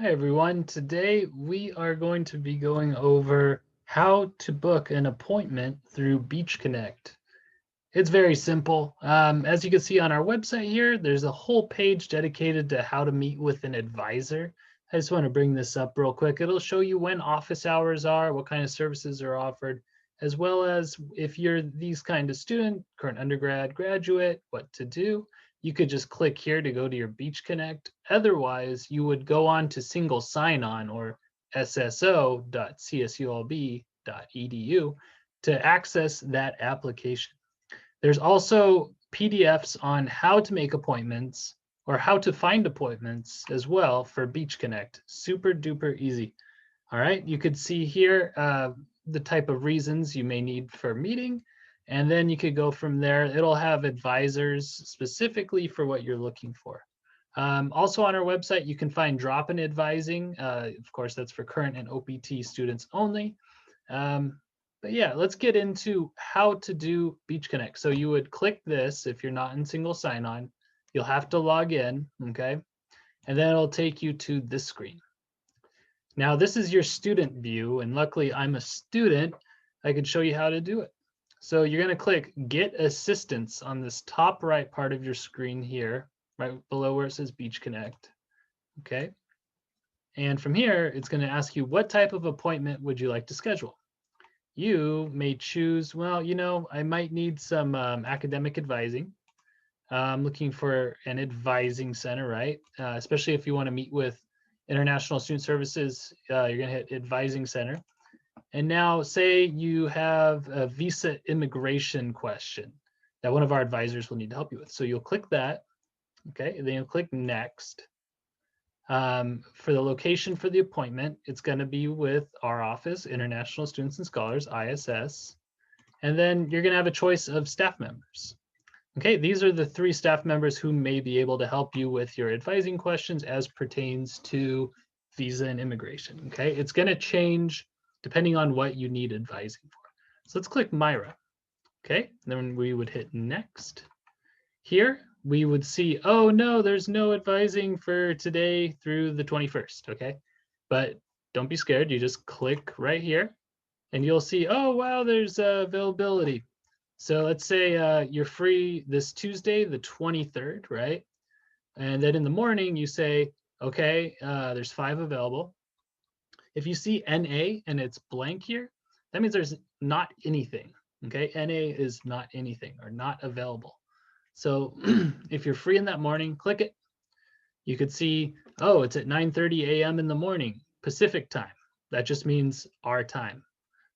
Hi everyone. Today we are going to be going over how to book an appointment through Beach Connect. It's very simple. As you can see on our website here, there's a whole page dedicated to how to meet with an advisor. I just want to bring this up real quick. It'll show you when office hours are, what kind of services are offered, as well as if you're these kind of student, current undergrad, graduate, what to do. You could just click here to go to your Beach Connect. Otherwise, you would go on to single sign-on or sso.csulb.edu to access that application. There's also PDFs on how to make appointments or how to find appointments as well for Beach Connect. Super duper easy. All right, you could see here the type of reasons you may need for a meeting, and then you could go from there. It'll have advisors specifically for what you're looking for. Also on our website, you can find drop-in advising. Of course, that's for current and OPT students only. But yeah, let's get into how to do Beach Connect. So you would click this if you're not in single sign-on. You'll have to log in, okay? And then it'll take you to this screen. Now, this is your student view, and luckily I'm a student. I can show you how to do it. So you're going to click Get Assistance on this top right part of your screen here, right below where it says Beach Connect, okay? And from here, it's going to ask you what type of appointment would you like to schedule? You may choose, well, I might need some academic advising. I'm looking for an advising center, right? Especially if you want to meet with International Student Services, you're going to hit advising center. And now say you have a visa immigration question that one of our advisors will need to help you with. So you'll click that, okay? And then you'll click next. For the location for the appointment, it's going to be with our office, International Students and Scholars, ISS. And then you're going to have a choice of staff members. Okay, these are the 3 staff members who may be able to help you with your advising questions as pertains to visa and immigration. Okay, it's going to change depending on what you need advising for. So let's click Myra. Okay, then we would hit next. Here we would see, oh no, there's no advising for today through the 21st. Okay, but don't be scared. You just click right here and you'll see, oh wow, there's availability. So let's say you're free this Tuesday, the 23rd, right? And then in the morning you say, okay, there's 5 available. If you see NA and it's blank here, that means there's not anything, okay? NA is not anything or not available. So if you're free in that morning, click it. You could see, oh, it's at 9:30 a.m. in the morning, Pacific time. That just means our time.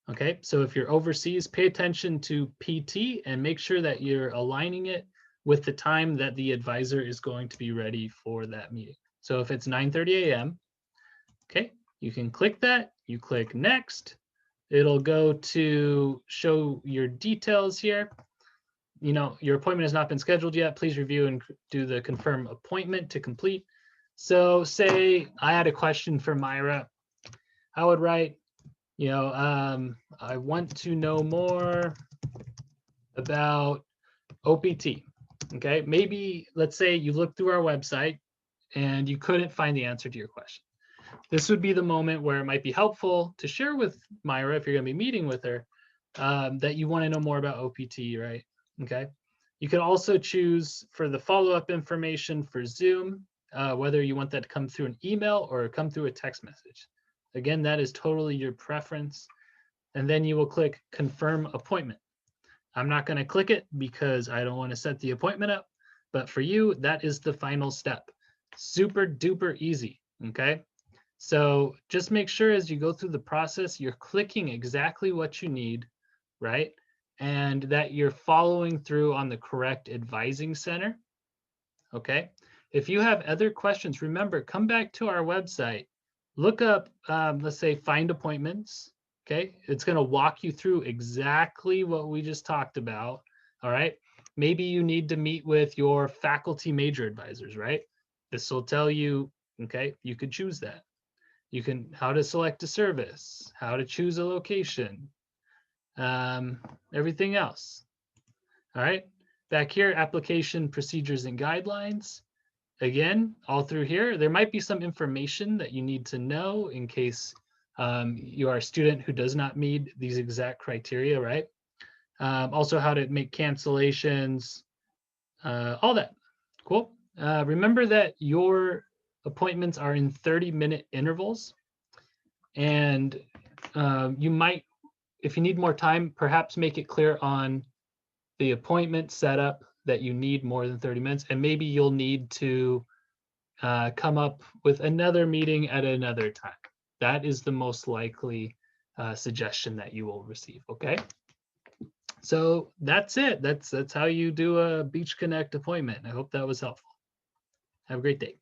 Okay, so if you're overseas, pay attention to PT and make sure that you're aligning it with the time that the advisor is going to be ready for that meeting. So if it's 9:30 a.m., okay, you can click that, you click next, it'll go to show your details here. Your appointment has not been scheduled yet. Please review and do the confirm appointment to complete. So say I had a question for Myra. I would write, I want to know more about OPT. Okay, maybe let's say you look through our website and you couldn't find the answer to your question. This would be the moment where it might be helpful to share with Myra, if you're going to be meeting with her, that you want to know more about OPT, right? Okay. You can also choose for the follow-up information for Zoom, whether you want that to come through an email or come through a text message. Again, that is totally your preference. And then you will click confirm appointment. I'm not going to click it because I don't want to set the appointment up, but for you, that is the final step. Super duper easy, okay? So just make sure as you go through the process, you're clicking exactly what you need, right? And that you're following through on the correct advising center, okay? If you have other questions, remember, come back to our website, look up, let's say, find appointments, okay? It's going to walk you through exactly what we just talked about, all right? Maybe you need to meet with your faculty major advisors, right? This will tell you, okay, you could choose that. You can, how to select a service, how to choose a location, everything else, all right? Back here, application procedures and guidelines. again, all through here, there might be some information that you need to know in case you are a student who does not meet these exact criteria, right? Also how to make cancellations, all that. Cool. Remember that your appointments are in 30-minute intervals. And you might, if you need more time, perhaps make it clear on the appointment setup that you need more than 30 minutes. And maybe you'll need to come up with another meeting at another time. That is the most likely suggestion that you will receive, okay? So that's it. That's how you do a Beach Connect appointment. I hope that was helpful. Have a great day.